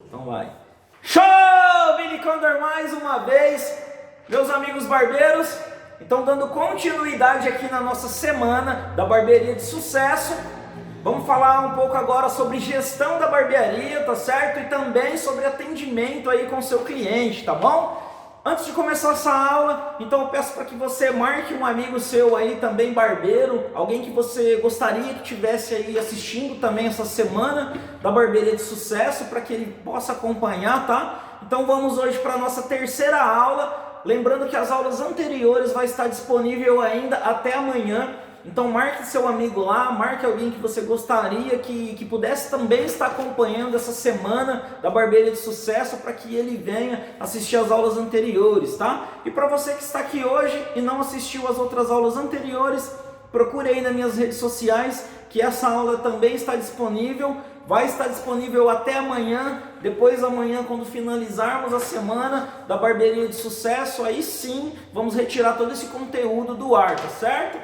Então vai. Show! Billy Condor mais uma vez, meus amigos barbeiros. Então, dando continuidade aqui na nossa semana da barbearia de sucesso, vamos falar um pouco agora sobre gestão da barbearia, tá certo? E também sobre atendimento aí com o seu cliente, tá bom? Antes de começar essa aula, então eu peço para que você marque um amigo seu aí também barbeiro, alguém que você gostaria que tivesse aí assistindo também essa semana da barbearia de sucesso, para que ele possa acompanhar, tá? Então vamos hoje para a nossa terceira aula. Lembrando que as aulas anteriores vai estar disponível ainda até amanhã. Então marque seu amigo lá, marque alguém que você gostaria que pudesse também estar acompanhando essa semana da barbearia de sucesso, para que ele venha assistir as aulas anteriores, tá? E para você que está aqui hoje e não assistiu as outras aulas anteriores, procure aí nas minhas redes sociais, que essa aula também está disponível. Vai estar disponível até amanhã. Depois amanhã, quando finalizarmos a semana da barbearia de sucesso, aí sim vamos retirar todo esse conteúdo do ar, tá certo?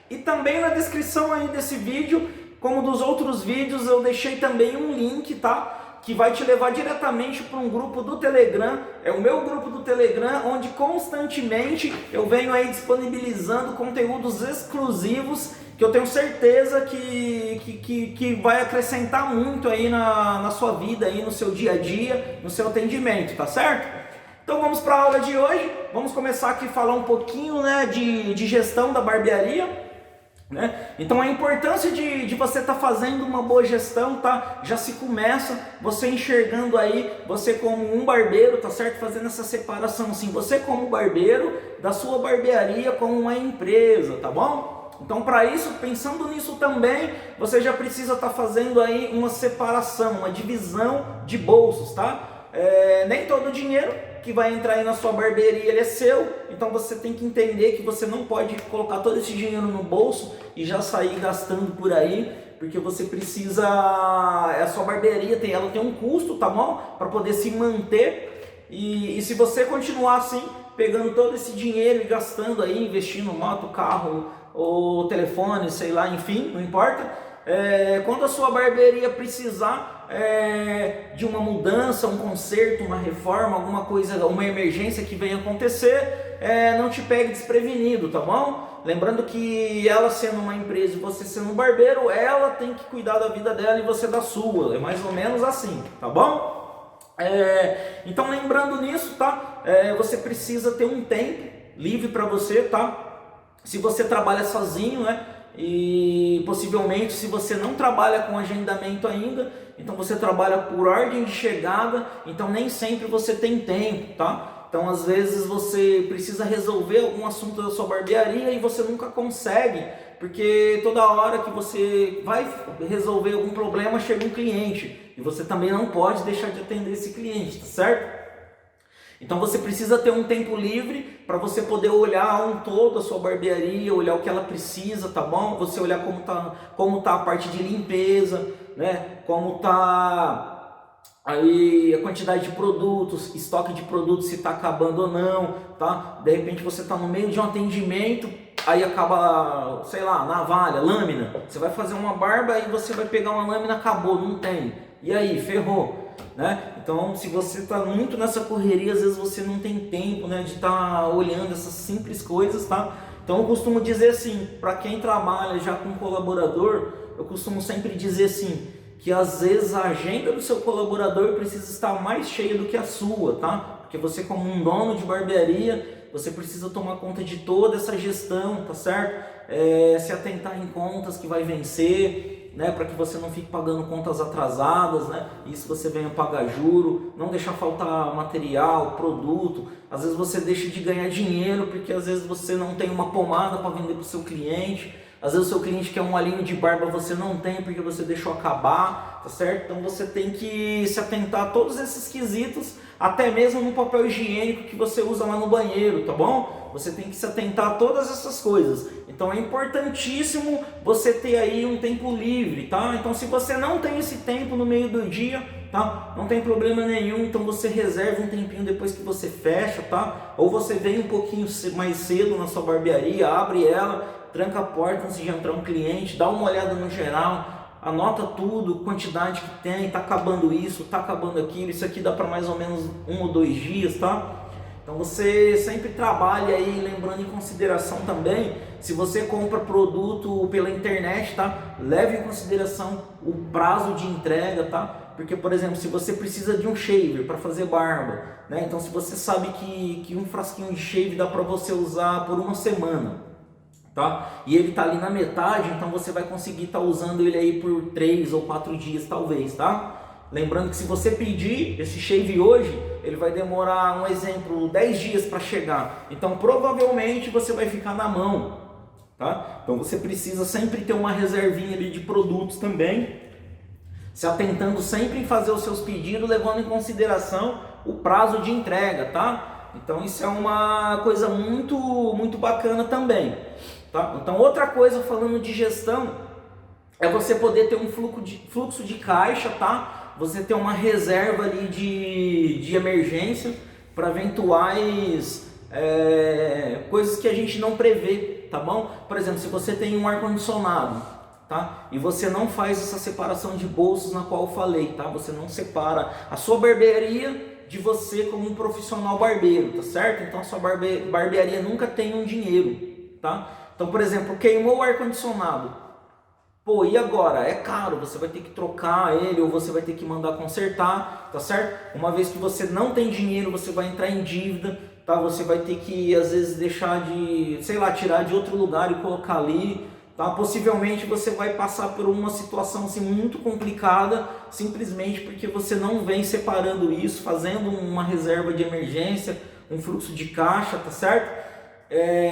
E também na descrição aí desse vídeo, como dos outros vídeos, eu deixei também um link, tá? Que vai te levar diretamente para um grupo do Telegram. É o meu grupo do Telegram, onde constantemente eu venho aí disponibilizando conteúdos exclusivos, que eu tenho certeza que vai acrescentar muito aí na sua vida, aí no seu dia a dia, no seu atendimento, tá certo? Então vamos para a aula de hoje. Vamos começar aqui a falar um pouquinho, né, de gestão da barbearia. Então a importância de você estar fazendo uma boa gestão, tá? Já se começa você enxergando aí, você como um barbeiro, tá certo? Fazendo essa separação assim, você como barbeiro, da sua barbearia como uma empresa, tá bom? Então para isso, pensando nisso também, você já precisa estar fazendo aí uma separação, uma divisão de bolsos, tá? Nem todo o dinheiro que vai entrar aí na sua barbearia ele é seu, então você tem que entender que você não pode colocar todo esse dinheiro no bolso e já sair gastando por aí, porque você precisa, a sua barbearia ela tem um custo, tá bom? Para poder se manter, e se você continuar assim, pegando todo esse dinheiro e gastando aí, investindo em moto, carro ou telefone, sei lá, enfim, não importa. Quando a sua barbearia precisar de uma mudança, um conserto, uma reforma, alguma coisa, uma emergência que venha acontecer, não te pegue desprevenido, tá bom? Lembrando que ela sendo uma empresa e você sendo um barbeiro, ela tem que cuidar da vida dela e você da sua, é mais ou menos assim, tá bom? Então lembrando nisso, tá? Você precisa ter um tempo livre para você, tá? Se você trabalha sozinho, né? E possivelmente, se você não trabalha com agendamento ainda, então você trabalha por ordem de chegada, então nem sempre você tem tempo, tá? Então às vezes você precisa resolver algum assunto da sua barbearia e você nunca consegue, porque toda hora que você vai resolver algum problema chega um cliente e você também não pode deixar de atender esse cliente, tá certo? Então você precisa ter um tempo livre para você poder olhar um todo a sua barbearia, olhar o que ela precisa, tá bom? Você olhar como tá a parte de limpeza, né? Como tá aí a quantidade de produtos, estoque de produtos, se tá acabando ou não, tá? De repente você tá no meio de um atendimento, aí acaba, sei lá, navalha, lâmina. Você vai fazer uma barba e você vai pegar uma lâmina, acabou, não tem. E aí, ferrou. Né? Então, se você está muito nessa correria, às vezes você não tem tempo, né, de estar olhando essas simples coisas, tá? Então eu costumo dizer assim, para quem trabalha já com colaborador, eu costumo sempre dizer assim, que às vezes a agenda do seu colaborador precisa estar mais cheia do que a sua, tá? Porque você, como um dono de barbearia, você precisa tomar conta de toda essa gestão, tá certo? Se atentar em contas que vai vencer, né, para que você não fique pagando contas atrasadas, né? Isso você venha pagar juro, não deixar faltar material, produto. Às vezes você deixa de ganhar dinheiro porque às vezes você não tem uma pomada para vender para o seu cliente. Às vezes o seu cliente quer um alinho de barba, você não tem porque você deixou acabar, tá certo? Então você tem que se atentar a todos esses quesitos, até mesmo no papel higiênico que você usa lá no banheiro, tá bom? Você tem que se atentar a todas essas coisas. Então é importantíssimo você ter aí um tempo livre, tá? Então se você não tem esse tempo no meio do dia, tá? Não tem problema nenhum, então você reserva um tempinho depois que você fecha, tá? Ou você vem um pouquinho mais cedo na sua barbearia, abre ela, tranca a porta antes de entrar um cliente, dá uma olhada no geral, Anota tudo, quantidade que tem, tá acabando isso, tá acabando aquilo, isso aqui dá para mais ou menos 1 ou 2 dias, tá? Então você sempre trabalha aí, lembrando em consideração também, se você compra produto pela internet, tá? Leve em consideração o prazo de entrega, tá? Porque, por exemplo, se você precisa de um shaver para fazer barba, né? Então se você sabe que um frasquinho de shave dá para você usar por 1 semana, tá? E ele tá ali na metade, então você vai conseguir estar usando ele aí por 3 ou 4 dias talvez, tá? Lembrando que se você pedir esse shave hoje, ele vai demorar, um exemplo, 10 dias para chegar. Então provavelmente você vai ficar na mão, tá? Então você precisa sempre ter uma reservinha ali de produtos também, se atentando sempre em fazer os seus pedidos, levando em consideração o prazo de entrega, tá? Então isso é uma coisa muito bacana também, tá? Então outra coisa, falando de gestão, é você poder ter um fluxo de caixa, tá? Você ter uma reserva ali de emergência para eventuais coisas que a gente não prevê, tá bom? Por exemplo, se você tem um ar-condicionado, tá? E você não faz essa separação de bolsos na qual eu falei, tá? Você não separa a sua barbearia de você como um profissional barbeiro, tá certo? Então a sua barbearia nunca tem um dinheiro, tá? Então, por exemplo, queimou o ar-condicionado. Pô, e agora? É caro, você vai ter que trocar ele ou você vai ter que mandar consertar, tá certo? Uma vez que você não tem dinheiro, você vai entrar em dívida, tá? Você vai ter que, às vezes, deixar de, sei lá, tirar de outro lugar e colocar ali, tá? Possivelmente você vai passar por uma situação assim muito complicada, simplesmente porque você não vem separando isso, fazendo uma reserva de emergência, um fluxo de caixa, tá certo?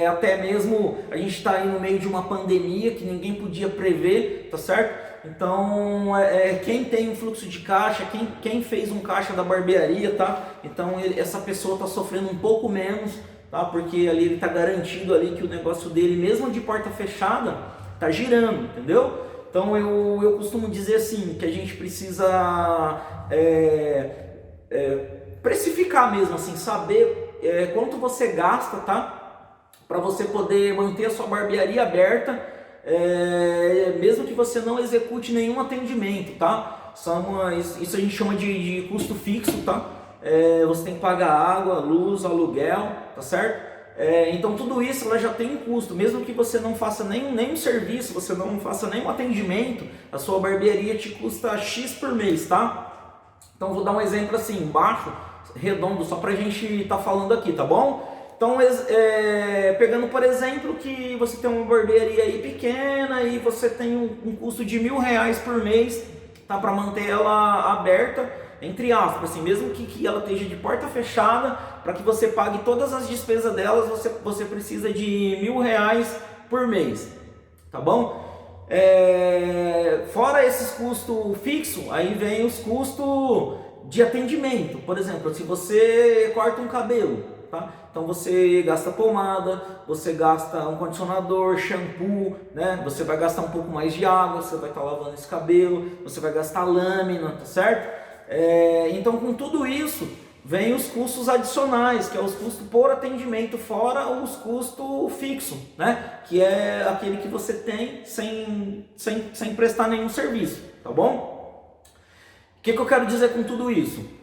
Até mesmo a gente está aí no meio de uma pandemia que ninguém podia prever, tá certo? Então quem tem um fluxo de caixa, quem fez um caixa da barbearia, tá? Então essa pessoa está sofrendo um pouco menos, tá? Porque ali ele está garantido ali que o negócio dele, mesmo de porta fechada, tá girando, entendeu? Então eu costumo dizer assim, que a gente precisa precificar mesmo, assim, saber quanto você gasta, tá? Para você poder manter a sua barbearia aberta, mesmo que você não execute nenhum atendimento, tá? Isso a gente chama de custo fixo, tá? Você tem que pagar água, luz, aluguel, tá certo? Então tudo isso ela já tem um custo, mesmo que você não faça nenhum serviço, você não faça nenhum atendimento, a sua barbearia te custa X por mês, tá? Então vou dar um exemplo assim, baixo, redondo, só pra gente tá falando aqui, tá bom? Então, pegando por exemplo que você tem uma barbearia aí pequena e você tem um custo de R$1.000 por mês, tá, para manter ela aberta, entre aspas, assim, mesmo que ela esteja de porta fechada, para que você pague todas as despesas delas, você precisa de R$1.000 por mês, tá bom? Fora esses custos fixos, aí vem os custos de atendimento. Por exemplo, se você corta um cabelo, tá? Então você gasta pomada, você gasta um condicionador, shampoo, né? Você vai gastar um pouco mais de água, você vai estar lavando esse cabelo, você vai gastar lâmina, tá certo? Então com tudo isso vem os custos adicionais, que é os custos por atendimento, fora os custos fixos, né? Que é aquele que você tem sem prestar nenhum serviço, tá bom? O que eu quero dizer com tudo isso?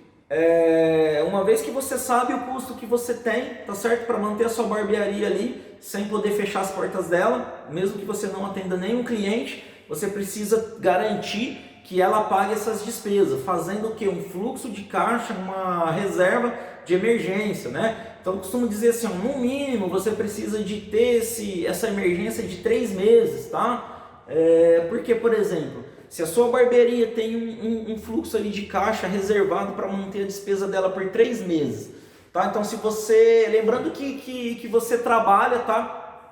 Uma vez que você sabe o custo que você tem, tá certo? Para manter a sua barbearia ali, sem poder fechar as portas dela, mesmo que você não atenda nenhum cliente, você precisa garantir que ela pague essas despesas, fazendo o que? Um fluxo de caixa, uma reserva de emergência, né? Então eu costumo dizer assim, no mínimo você precisa de ter essa emergência de 3 meses, tá? Porque, por exemplo, se a sua barbearia tem um fluxo ali de caixa reservado para manter a despesa dela por 3 meses, tá? Então se você, lembrando que você trabalha, tá?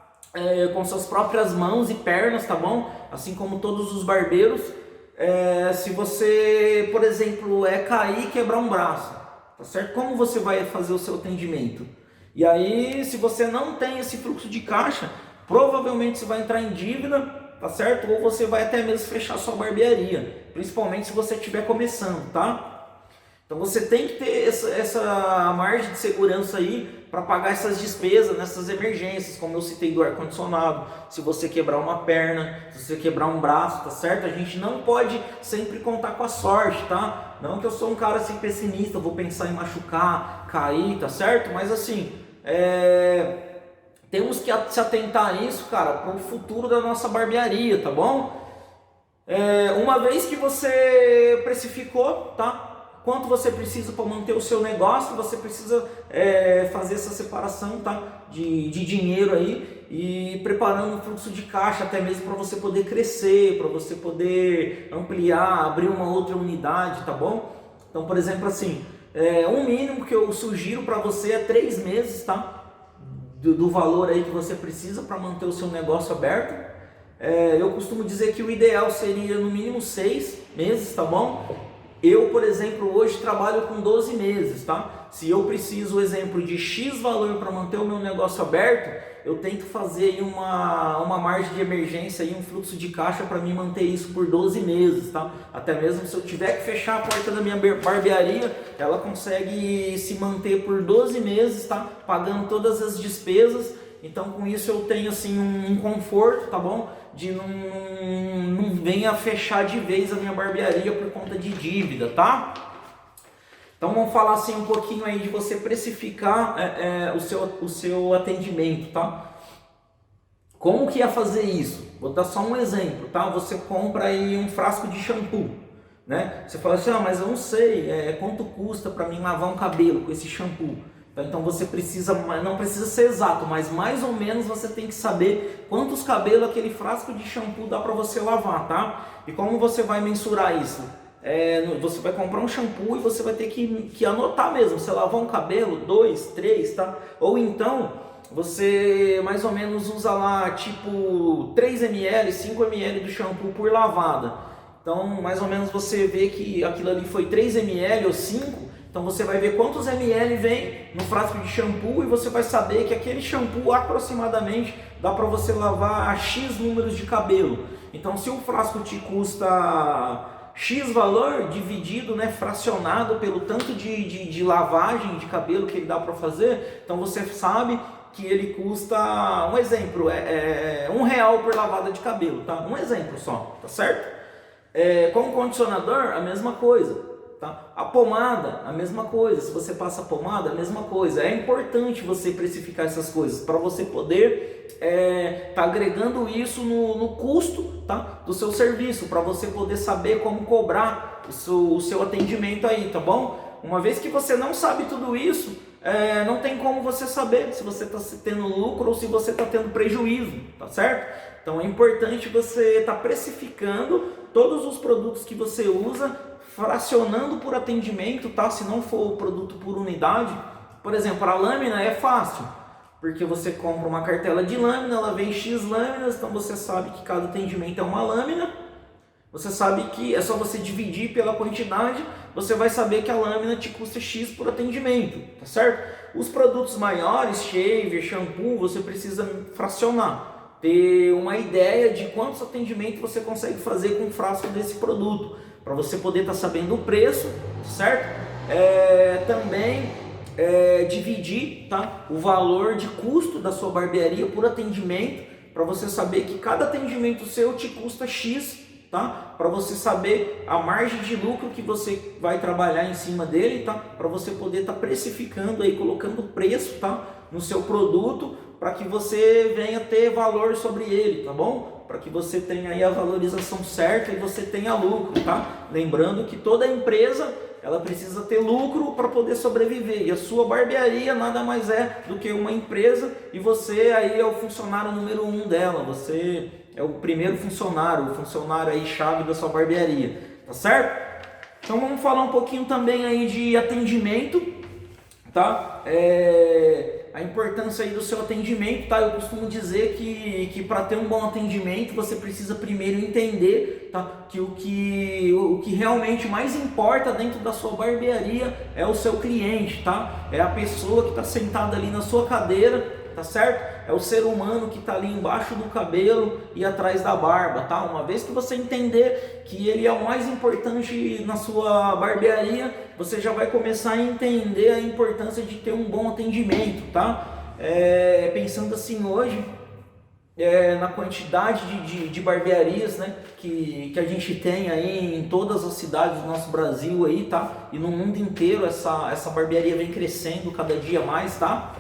Com suas próprias mãos e pernas, tá bom? Assim como todos os barbeiros, se você, por exemplo, cair e quebrar um braço, tá certo? Como você vai fazer o seu atendimento? E aí, se você não tem esse fluxo de caixa, provavelmente você vai entrar em dívida, tá certo? Ou você vai até mesmo fechar sua barbearia, principalmente se você estiver começando, tá? Então você tem que ter essa margem de segurança aí para pagar essas despesas nessas emergências, como eu citei do ar-condicionado, se você quebrar uma perna, se você quebrar um braço, tá certo? A gente não pode sempre contar com a sorte, tá? Não que eu sou um cara assim pessimista, vou pensar em machucar, cair, tá certo? Mas assim, temos que se atentar a isso, cara, para o futuro da nossa barbearia, tá bom? Uma vez que você precificou, tá? Quanto você precisa para manter o seu negócio, você precisa fazer essa separação, tá? de dinheiro aí e preparando um fluxo de caixa até mesmo para você poder crescer, para você poder ampliar, abrir uma outra unidade, tá bom? Então, por exemplo, assim, um mínimo que eu sugiro para você é 3 meses, tá? Do valor aí que você precisa para manter o seu negócio aberto. Eu costumo dizer que o ideal seria no mínimo 6 meses, tá bom? Eu, por exemplo, hoje trabalho com 12 meses, tá? Se eu preciso, exemplo, de X valor para manter o meu negócio aberto, eu tento fazer aí uma margem de emergência, aí, um fluxo de caixa para me manter isso por 12 meses, tá? Até mesmo se eu tiver que fechar a porta da minha barbearia, ela consegue se manter por 12 meses, tá? Pagando todas as despesas. Então, com isso eu tenho assim um conforto, tá bom? De não venha fechar de vez a minha barbearia por conta de dívida, tá? Então vamos falar assim um pouquinho aí de você precificar o seu atendimento, tá? Como que é fazer isso? Vou dar só um exemplo, tá? Você compra aí um frasco de shampoo, né? Você fala assim, mas eu não sei quanto custa para mim lavar um cabelo com esse shampoo. Então você precisa, não precisa ser exato, mas mais ou menos você tem que saber quantos cabelos aquele frasco de shampoo dá para você lavar, tá? E como você vai mensurar isso? Você vai comprar um shampoo e você vai ter que anotar mesmo. Você lavou um cabelo, 2, 3, tá? Ou então você mais ou menos usa lá tipo 3 ml, 5 ml do shampoo por lavada. Então mais ou menos você vê que aquilo ali foi 3 ml ou 5. Então você vai ver quantos ml vem no frasco de shampoo e você vai saber que aquele shampoo aproximadamente dá para você lavar X números de cabelo. Então se o frasco te custa X valor dividido, né, fracionado pelo tanto de lavagem de cabelo que ele dá para fazer, então você sabe que ele custa, um exemplo, R$1 por lavada de cabelo, tá? Um exemplo só, tá certo? Com o condicionador, a mesma coisa. Tá? A pomada, a mesma coisa. Se você passa pomada, a mesma coisa. É importante você precificar essas coisas para você poder tá agregando isso no custo, tá? Do seu serviço, para você poder saber como cobrar o seu atendimento aí, tá bom? Uma vez que você não sabe tudo isso, não tem como você saber se você está tendo lucro ou se você está tendo prejuízo, tá certo? Então é importante você estar precificando todos os produtos que você usa, fracionando por atendimento, tá? Se não for o produto por unidade. Por exemplo, a lâmina é fácil, porque você compra uma cartela de lâmina, ela vem X lâminas, então você sabe que cada atendimento é uma lâmina. Você sabe que é só você dividir pela quantidade, você vai saber que a lâmina te custa X por atendimento, tá certo? Os produtos maiores, shaver, shampoo, você precisa fracionar, ter uma ideia de quantos atendimentos você consegue fazer com um frasco desse produto, para você poder estar sabendo o preço, certo? Também dividir, tá? O valor de custo da sua barbearia por atendimento, para você saber que cada atendimento seu te custa X, tá? Para você saber a margem de lucro que você vai trabalhar em cima dele, tá? Para você poder estar precificando aí, colocando preço, tá? No seu produto, para que você venha ter valor sobre ele, tá bom? Para que você tenha aí a valorização certa e você tenha lucro, tá? Lembrando que toda empresa, ela precisa ter lucro para poder sobreviver, e a sua barbearia nada mais é do que uma empresa, e você aí é o funcionário número 1 dela, você é o primeiro funcionário, o funcionário aí chave da sua barbearia, tá certo? Então vamos falar um pouquinho também aí de atendimento, tá? A importância aí do seu atendimento, tá? Eu costumo dizer que para ter um bom atendimento você precisa primeiro entender, tá? Que o que realmente mais importa dentro da sua barbearia é o seu cliente, tá? É a pessoa que está sentada ali na sua cadeira, tá certo? É o ser humano que está ali embaixo do cabelo e atrás da barba, tá? Uma vez que você entender que ele é o mais importante na sua barbearia, você já vai começar a entender a importância de ter um bom atendimento, tá? Pensando assim hoje, na quantidade de barbearias, né, que a gente tem aí em todas as cidades do nosso Brasil aí, tá? E no mundo inteiro essa barbearia vem crescendo cada dia mais, tá?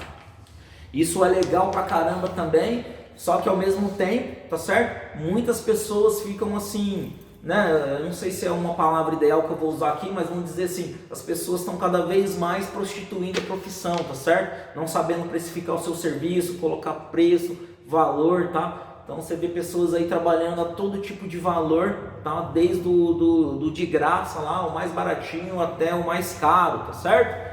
Isso é legal pra caramba também, só que ao mesmo tempo, tá certo? Muitas pessoas ficam assim, né? Eu não sei se é uma palavra ideal que eu vou usar aqui, mas vamos dizer assim, as pessoas estão cada vez mais prostituindo a profissão, tá certo? Não sabendo precificar o seu serviço, colocar preço, valor, tá? Então você vê pessoas aí trabalhando a todo tipo de valor, tá? Desde do de graça lá, o mais baratinho até o mais caro, tá certo?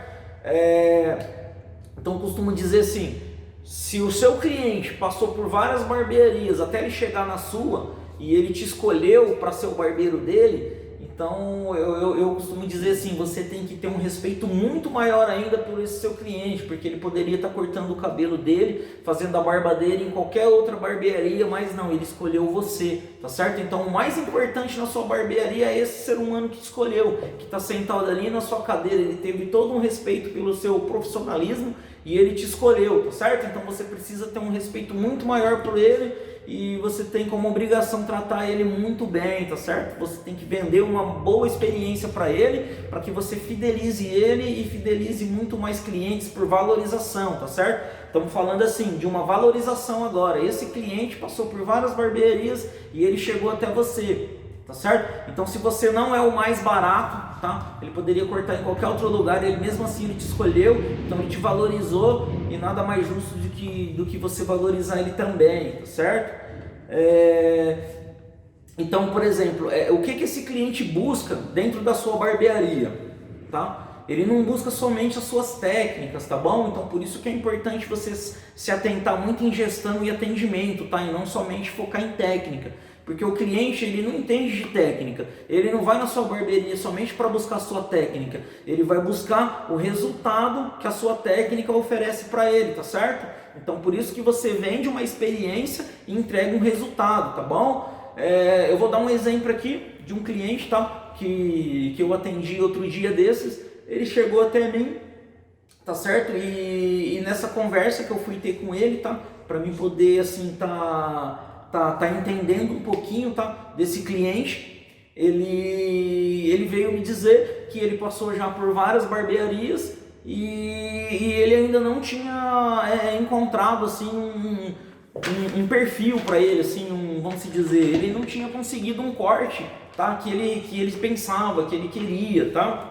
Então eu costumo dizer assim, se o seu cliente passou por várias barbearias até ele chegar na sua e ele te escolheu para ser o barbeiro dele, então eu costumo dizer assim, você tem que ter um respeito muito maior ainda por esse seu cliente, porque ele poderia estar cortando o cabelo dele, fazendo a barba dele em qualquer outra barbearia, mas não, ele escolheu você, tá certo? Então o mais importante na sua barbearia é esse ser humano que escolheu, que está sentado ali na sua cadeira, ele teve todo um respeito pelo seu profissionalismo e ele te escolheu, tá certo? Então você precisa ter um respeito muito maior por ele e você tem como obrigação tratar ele muito bem, tá certo? Você tem que vender uma boa experiência para ele, para que você fidelize ele e fidelize muito mais clientes por valorização, tá certo? Estamos falando assim, de uma valorização agora. Esse cliente passou por várias barbearias e ele chegou até você, tá certo? Então se você não é o mais barato, tá? Ele poderia cortar em qualquer outro lugar, ele mesmo assim ele te escolheu, então ele te valorizou e nada mais justo do que você valorizar ele também, tá certo? Então, por exemplo, o que esse cliente busca dentro da sua barbearia, tá? Ele não busca somente as suas técnicas, tá bom? Então por isso que é importante você se atentar muito em gestão e atendimento, tá? E não somente focar em técnica. Porque o cliente, ele não entende de técnica, ele não vai na sua barbearia somente para buscar a sua técnica, ele vai buscar o resultado que a sua técnica oferece para ele, tá certo? Então por isso que você vende uma experiência e entrega um resultado, tá bom? Eu vou dar um exemplo aqui de um cliente, tá? Que eu atendi outro dia desses, ele chegou até mim, tá certo? E nessa conversa que eu fui ter com ele, tá? Para mim poder assim, tá entendendo um pouquinho, tá, desse cliente, ele veio me dizer que ele passou já por várias barbearias e ele ainda não tinha encontrado assim um perfil para ele, assim, vamos dizer, ele não tinha conseguido um corte, tá, que ele pensava, que ele queria, tá?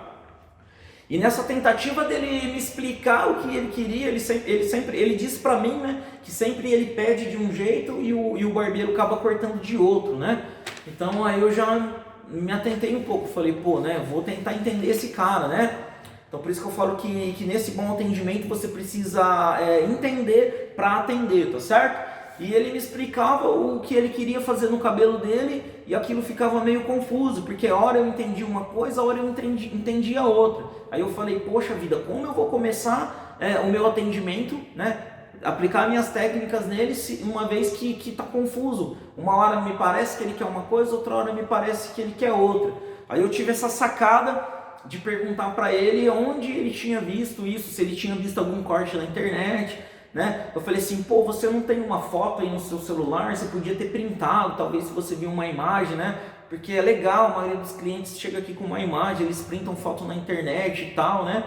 E nessa tentativa dele me explicar o que ele queria, ele disse pra mim, né, que sempre ele pede de um jeito e o barbeiro acaba cortando de outro, né? Então aí eu já me atentei um pouco, falei, pô, né, vou tentar entender esse cara, né? Então por isso que eu falo que nesse bom atendimento você precisa entender para atender, tá certo? E ele me explicava o que ele queria fazer no cabelo dele e aquilo ficava meio confuso, porque a hora eu entendi uma coisa, a hora eu entendia outra. Aí eu falei, poxa vida, como eu vou começar o meu atendimento, né? Aplicar minhas técnicas nele, uma vez que está confuso. Uma hora me parece que ele quer uma coisa, outra hora me parece que ele quer outra. Aí eu tive essa sacada de perguntar para ele onde ele tinha visto isso, se ele tinha visto algum corte na internet, né? Eu falei assim, pô, você não tem uma foto aí no seu celular, você podia ter printado, talvez se você viu uma imagem, né? Porque é legal, a maioria dos clientes chega aqui com uma imagem, eles printam foto na internet e tal, né?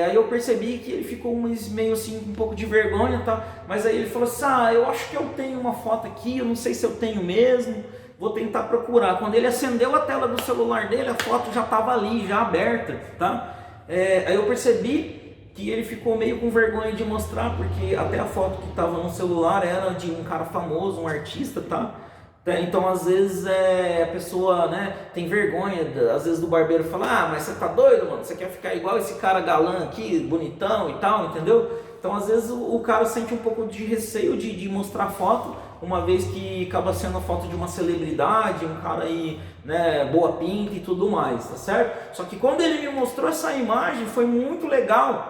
Aí eu percebi que ele ficou meio assim, um pouco de vergonha, tá? Mas aí ele falou assim, eu acho que eu tenho uma foto aqui, eu não sei se eu tenho mesmo, vou tentar procurar. Quando ele acendeu a tela do celular dele, a foto já estava ali, já aberta, tá? Aí eu percebi que ele ficou meio com vergonha de mostrar, porque até a foto que estava no celular era de um cara famoso, um artista, tá? Então às vezes a pessoa, né, tem vergonha, às vezes do barbeiro fala, mas você tá doido, mano? Você quer ficar igual esse cara galã aqui, bonitão e tal, entendeu? Então às vezes o cara sente um pouco de receio de mostrar foto, uma vez que acaba sendo a foto de uma celebridade, um cara aí, né, boa pinta e tudo mais, tá certo? Só que quando ele me mostrou essa imagem foi muito legal,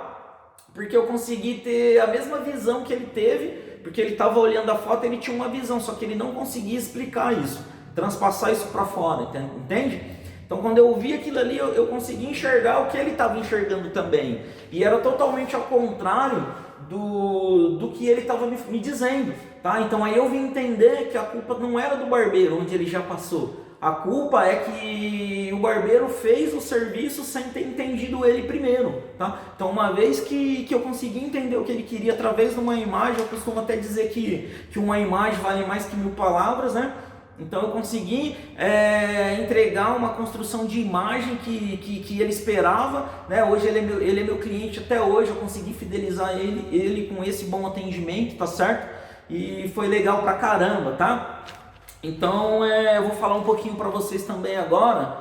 porque eu consegui ter a mesma visão que ele teve, porque ele estava olhando a foto, ele tinha uma visão, só que ele não conseguia explicar isso, transpassar isso para fora, entende? Então quando eu vi aquilo ali, eu consegui enxergar o que ele estava enxergando também, e era totalmente ao contrário do que ele estava me dizendo, tá? Então aí eu vim entender que a culpa não era do barbeiro, onde ele já passou. A culpa é que o barbeiro fez o serviço sem ter entendido ele primeiro, tá? Então uma vez que eu consegui entender o que ele queria através de uma imagem, eu costumo até dizer que uma imagem vale mais que 1000 palavras, né? Então eu consegui entregar uma construção de imagem que ele esperava, né? Hoje ele é meu cliente até hoje, eu consegui fidelizar ele com esse bom atendimento, tá certo? E foi legal pra caramba, tá? Então eu vou falar um pouquinho para vocês também agora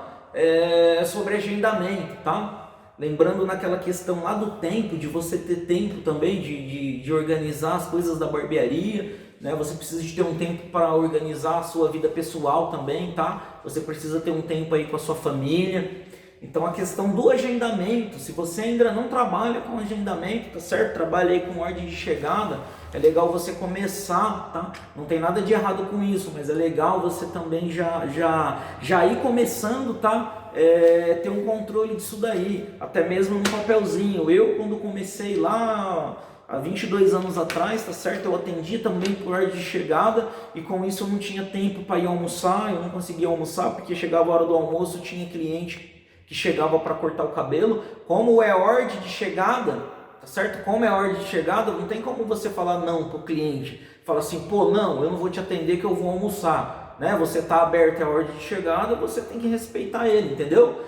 sobre agendamento, tá? Lembrando naquela questão lá do tempo, de você ter tempo também de organizar as coisas da barbearia, né? Você precisa de ter um tempo para organizar a sua vida pessoal também, tá? Você precisa ter um tempo aí com a sua família. Então a questão do agendamento, se você ainda não trabalha com agendamento, tá certo? Trabalha aí com ordem de chegada, é legal você começar, tá? Não tem nada de errado com isso, mas é legal você também já ir começando, tá? Ter um controle disso daí, até mesmo no papelzinho. Eu, quando comecei lá há 22 anos atrás, tá certo? Eu atendia também por ordem de chegada, e com isso eu não tinha tempo para ir almoçar, eu não conseguia almoçar porque chegava a hora do almoço, tinha cliente que chegava para cortar o cabelo. Como é ordem de chegada, tá certo? Como é ordem de chegada, não tem como você falar não pro cliente. Fala assim, pô, não, eu não vou te atender que eu vou almoçar, né? Você tá aberto a ordem de chegada, você tem que respeitar ele, entendeu?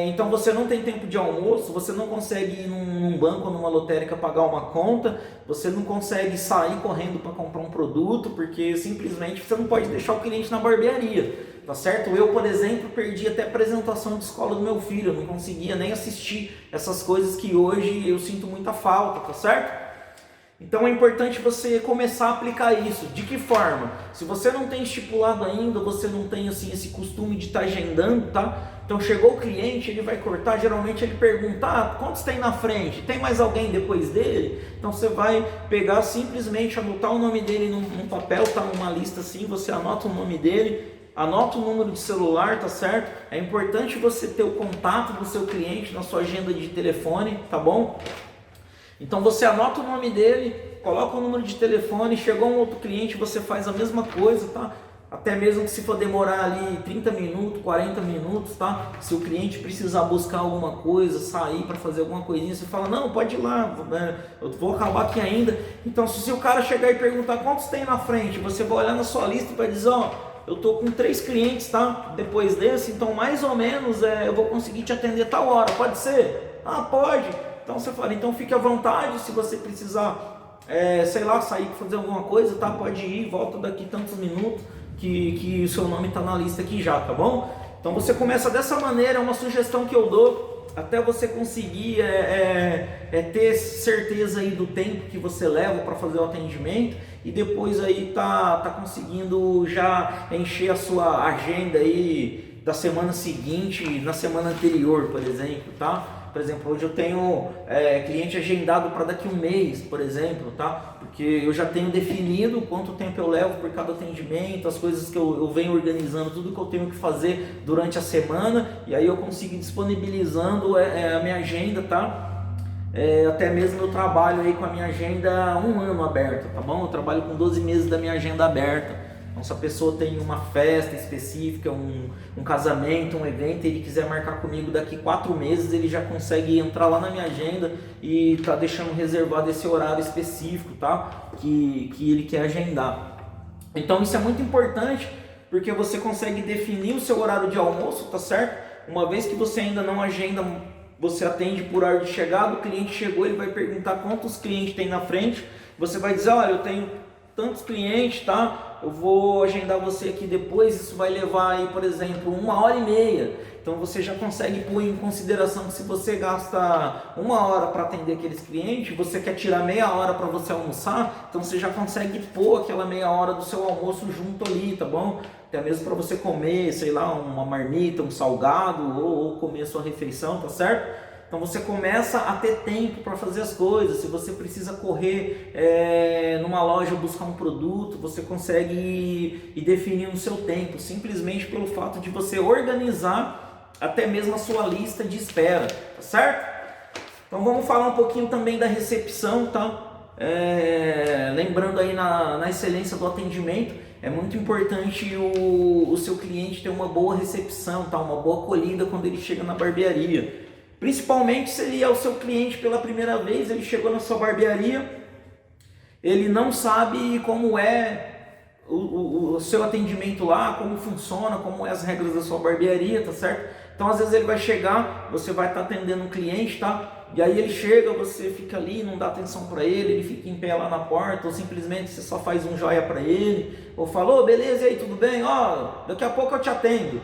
Então você não tem tempo de almoço, você não consegue ir num banco ou numa lotérica pagar uma conta, você não consegue sair correndo para comprar um produto, porque simplesmente você não pode deixar o cliente na barbearia, tá certo? Eu, por exemplo, perdi até a apresentação de escola do meu filho, eu não conseguia nem assistir essas coisas que hoje eu sinto muita falta, tá certo? Então é importante você começar a aplicar isso. De que forma? Se você não tem estipulado ainda, você não tem assim esse costume de estar agendando, tá? Então chegou o cliente, ele vai cortar, geralmente ele pergunta, quantos tem na frente? Tem mais alguém depois dele? Então você vai pegar simplesmente, anotar o nome dele num papel, tá? Numa lista assim, você anota o nome dele, anota o número de celular, tá certo? É importante você ter o contato do seu cliente na sua agenda de telefone, tá bom? Então você anota o nome dele, coloca o número de telefone, chegou um outro cliente, você faz a mesma coisa, tá? Até mesmo que se for demorar ali 30 minutos, 40 minutos, tá? Se o cliente precisar buscar alguma coisa, sair para fazer alguma coisinha, você fala, não, pode ir lá, eu vou acabar aqui ainda. Então se o cara chegar e perguntar quantos tem na frente, você vai olhar na sua lista e vai dizer, ó, eu tô com 3 clientes, tá? Depois desse, então mais ou menos eu vou conseguir te atender tal hora, pode ser? Ah, pode. Então você fala, então fique à vontade, se você precisar, sei lá, sair para fazer alguma coisa, tá? Pode ir, volta daqui tantos minutos, que o seu nome está na lista aqui já, tá bom? Então você começa dessa maneira, é uma sugestão que eu dou, até você conseguir ter certeza aí do tempo que você leva para fazer o atendimento, e depois aí tá conseguindo já encher a sua agenda aí da semana seguinte, na semana anterior, por exemplo, tá? Por exemplo, hoje eu tenho cliente agendado para daqui um mês, por exemplo, tá? Porque eu já tenho definido quanto tempo eu levo por cada atendimento, as coisas que eu venho organizando, tudo que eu tenho que fazer durante a semana, e aí eu consigo ir disponibilizando a minha agenda, tá? Até mesmo eu trabalho aí com a minha agenda há 1 ano aberta, tá bom? Eu trabalho com 12 meses da minha agenda aberta. Então, se a pessoa tem uma festa específica, um casamento, um evento, e ele quiser marcar comigo daqui 4 meses, ele já consegue entrar lá na minha agenda e tá deixando reservado esse horário específico, tá? Que ele quer agendar. Então isso é muito importante, porque você consegue definir o seu horário de almoço, tá certo? Uma vez que você ainda não agenda, você atende por hora de chegada, o cliente chegou, ele vai perguntar quantos clientes tem na frente, você vai dizer, olha, eu tenho tantos clientes, tá? Eu vou agendar você aqui depois, isso vai levar aí, por exemplo, 1h30. Então você já consegue pôr em consideração que se você gasta 1 hora para atender aqueles clientes, você quer tirar meia hora para você almoçar, então você já consegue pôr aquela meia hora do seu almoço junto ali, tá bom? Até mesmo para você comer, sei lá, uma marmita, um salgado ou comer a sua refeição, tá certo? Então você começa a ter tempo para fazer as coisas. Se você precisa correr numa loja buscar um produto, você consegue ir definindo o seu tempo, simplesmente pelo fato de você organizar até mesmo a sua lista de espera, tá certo? Então vamos falar um pouquinho também da recepção, tá? Lembrando aí na excelência do atendimento, é muito importante o seu cliente ter uma boa recepção, tá? Uma boa acolhida quando ele chega na barbearia. Principalmente se ele é o seu cliente pela primeira vez, ele chegou na sua barbearia, ele não sabe como é o seu atendimento lá, como funciona, como é as regras da sua barbearia, tá certo? Então às vezes ele vai chegar, você vai estar atendendo um cliente, tá? E aí ele chega, você fica ali, não dá atenção para ele fica em pé lá na porta, ou simplesmente você só faz um joia para ele, ou falou, beleza, e aí, tudo bem? Ó, daqui a pouco eu te atendo,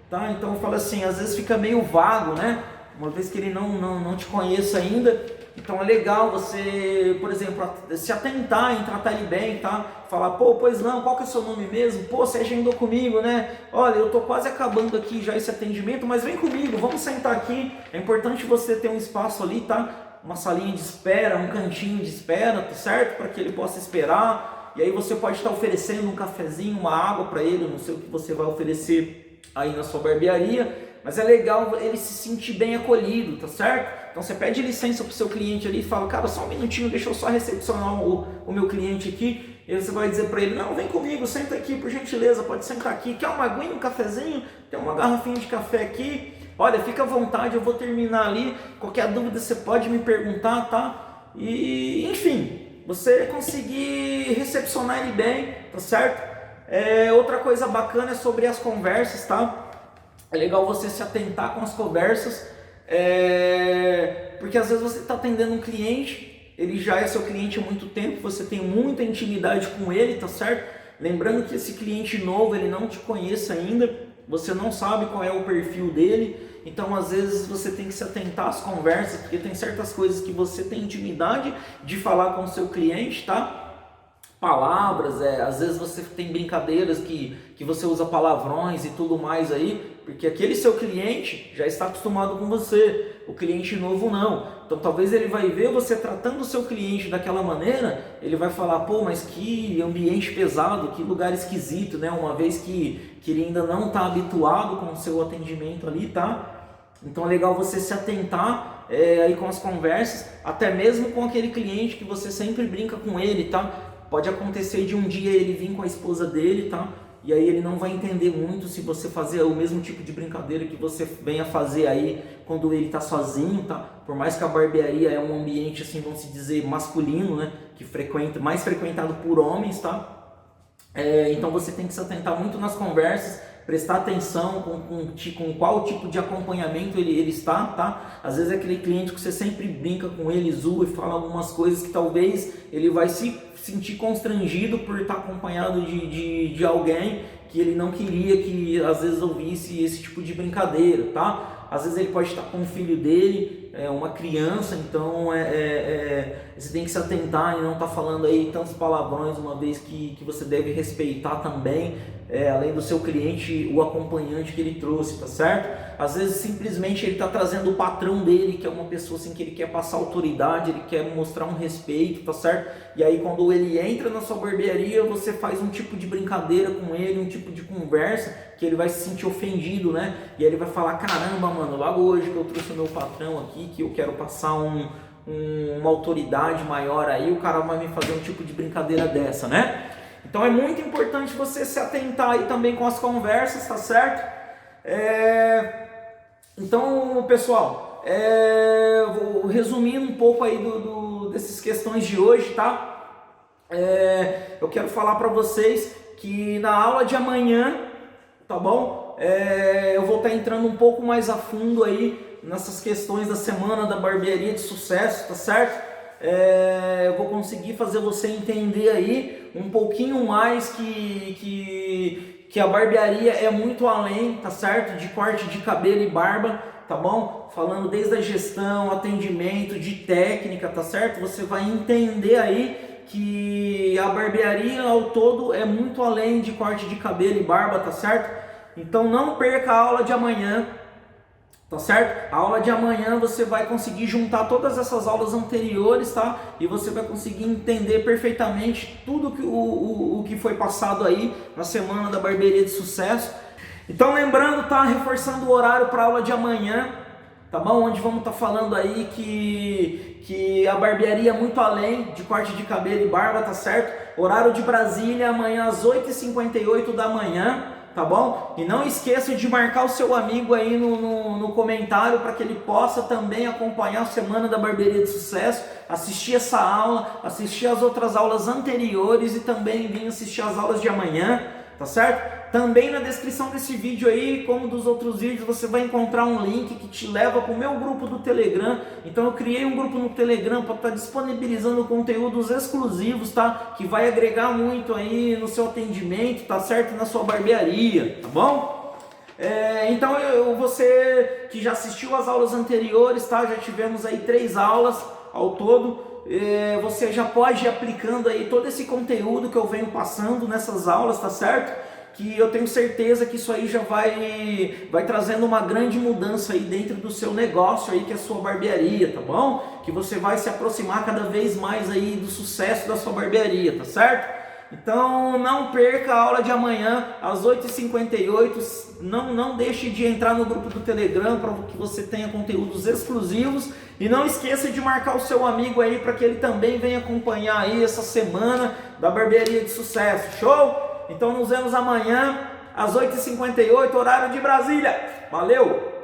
tá? Então eu falo assim, às vezes fica meio vago, né? Uma vez que ele não te conheça ainda, então é legal você, por exemplo, se atentar em tratar ele bem, tá? Falar, pô, pois não, qual que é o seu nome mesmo? Pô, você agendou comigo, né? Olha, eu tô quase acabando aqui já esse atendimento, mas vem comigo, vamos sentar aqui. É importante você ter um espaço ali, tá? Uma salinha de espera, um cantinho de espera, tá certo? Para que ele possa esperar. E aí você pode estar oferecendo um cafezinho, uma água para ele, não sei o que você vai oferecer aí na sua barbearia. Mas é legal ele se sentir bem acolhido, tá certo? Então você pede licença pro seu cliente ali e fala, cara, só um minutinho, deixa eu só recepcionar o meu cliente aqui. E aí você vai dizer para ele, não, vem comigo, senta aqui, por gentileza, pode sentar aqui. Quer uma aguinha, um cafezinho? Tem uma garrafinha de café aqui. Olha, fica à vontade, eu vou terminar ali. Qualquer dúvida você pode me perguntar, tá? E, enfim, você conseguir recepcionar ele bem, tá certo? Outra coisa bacana é sobre as conversas, tá? É legal você se atentar com as conversas, porque às vezes você está atendendo um cliente, ele já é seu cliente há muito tempo, você tem muita intimidade com ele, tá certo? Lembrando que esse cliente novo, ele não te conhece ainda, você não sabe qual é o perfil dele, então às vezes você tem que se atentar às conversas, porque tem certas coisas que você tem intimidade de falar com o seu cliente, tá? Palavras, às vezes você tem brincadeiras que você usa palavrões e tudo mais aí, porque aquele seu cliente já está acostumado com você, o cliente novo não. Então talvez ele vai ver você tratando o seu cliente daquela maneira, ele vai falar, pô, mas que ambiente pesado, que lugar esquisito, né? Uma vez que ele ainda não está habituado com o seu atendimento ali, tá? Então é legal você se atentar aí com as conversas, até mesmo com aquele cliente que você sempre brinca com ele, tá? Pode acontecer de um dia ele vir com a esposa dele, tá? E aí ele não vai entender muito se você fazer o mesmo tipo de brincadeira que você venha fazer aí quando ele tá sozinho, tá? Por mais que a barbearia é um ambiente, assim, vamos se dizer, masculino, né? Que mais frequentado por homens, tá? Então você tem que se atentar muito nas conversas, prestar atenção com qual tipo de acompanhamento ele está, tá? Às vezes é aquele cliente que você sempre brinca com ele, zoa e fala algumas coisas que talvez ele vai se sentir constrangido por estar acompanhado de alguém que ele não queria que às vezes ouvisse esse tipo de brincadeira, tá? Às vezes ele pode estar com o filho dele, uma criança, então você tem que se atentar e não estar falando aí tantos palavrões, uma vez que você deve respeitar também, além do seu cliente, o acompanhante que ele trouxe, tá certo? Às vezes simplesmente ele está trazendo o patrão dele, que é uma pessoa assim que ele quer passar autoridade, ele quer mostrar um respeito, tá certo? E aí quando ele entra na sua barbearia, você faz um tipo de brincadeira com ele, um tipo de conversa, que ele vai se sentir ofendido, né? E aí ele vai falar, caramba, mano, logo hoje que eu trouxe o meu patrão aqui, que eu quero passar uma autoridade maior aí, o cara vai me fazer um tipo de brincadeira dessa, né? Então é muito importante você se atentar aí também com as conversas, tá certo? Então, pessoal, vou resumindo um pouco aí dessas questões de hoje, tá? Eu quero falar para vocês que na aula de amanhã, tá bom? Eu vou estar entrando um pouco mais a fundo aí nessas questões da semana da barbearia de sucesso, tá certo? Eu vou conseguir fazer você entender aí um pouquinho mais que a barbearia é muito além, tá certo? De corte de cabelo e barba, tá bom? Falando desde a gestão, atendimento, de técnica, tá certo? Você vai entender aí que a barbearia ao todo é muito além de corte de cabelo e barba, tá certo? Então não perca a aula de amanhã. Tá certo? A aula de amanhã você vai conseguir juntar todas essas aulas anteriores, tá? E você vai conseguir entender perfeitamente tudo o que foi passado aí na semana da Barbearia de Sucesso. Então lembrando, tá? Reforçando o horário para a aula de amanhã, tá bom? Onde vamos estar falando aí que a barbearia é muito além de corte de cabelo e barba, tá certo? Horário de Brasília, amanhã às 8h58 da manhã. Tá bom? E não esqueça de marcar o seu amigo aí no comentário para que ele possa também acompanhar a semana da Barbearia de Sucesso, assistir essa aula, assistir as outras aulas anteriores e também vir assistir as aulas de amanhã, tá certo? Também na descrição desse vídeo aí, como dos outros vídeos, você vai encontrar um link que te leva para o meu grupo do Telegram. Então eu criei um grupo no Telegram para estar disponibilizando conteúdos exclusivos, tá? Que vai agregar muito aí no seu atendimento, tá certo? Na sua barbearia, tá bom? Então você que já assistiu às aulas anteriores, tá? Já tivemos aí 3 aulas ao todo. Você já pode ir aplicando aí todo esse conteúdo que eu venho passando nessas aulas, tá certo? Que eu tenho certeza que isso aí já vai trazendo uma grande mudança aí dentro do seu negócio aí, que é a sua barbearia, tá bom? Que você vai se aproximar cada vez mais aí do sucesso da sua barbearia, tá certo? Então não perca a aula de amanhã às 8h58, não deixe de entrar no grupo do Telegram para que você tenha conteúdos exclusivos e não esqueça de marcar o seu amigo aí para que ele também venha acompanhar aí essa semana da Barbearia de Sucesso, show? Então nos vemos amanhã às 8h58, horário de Brasília. Valeu!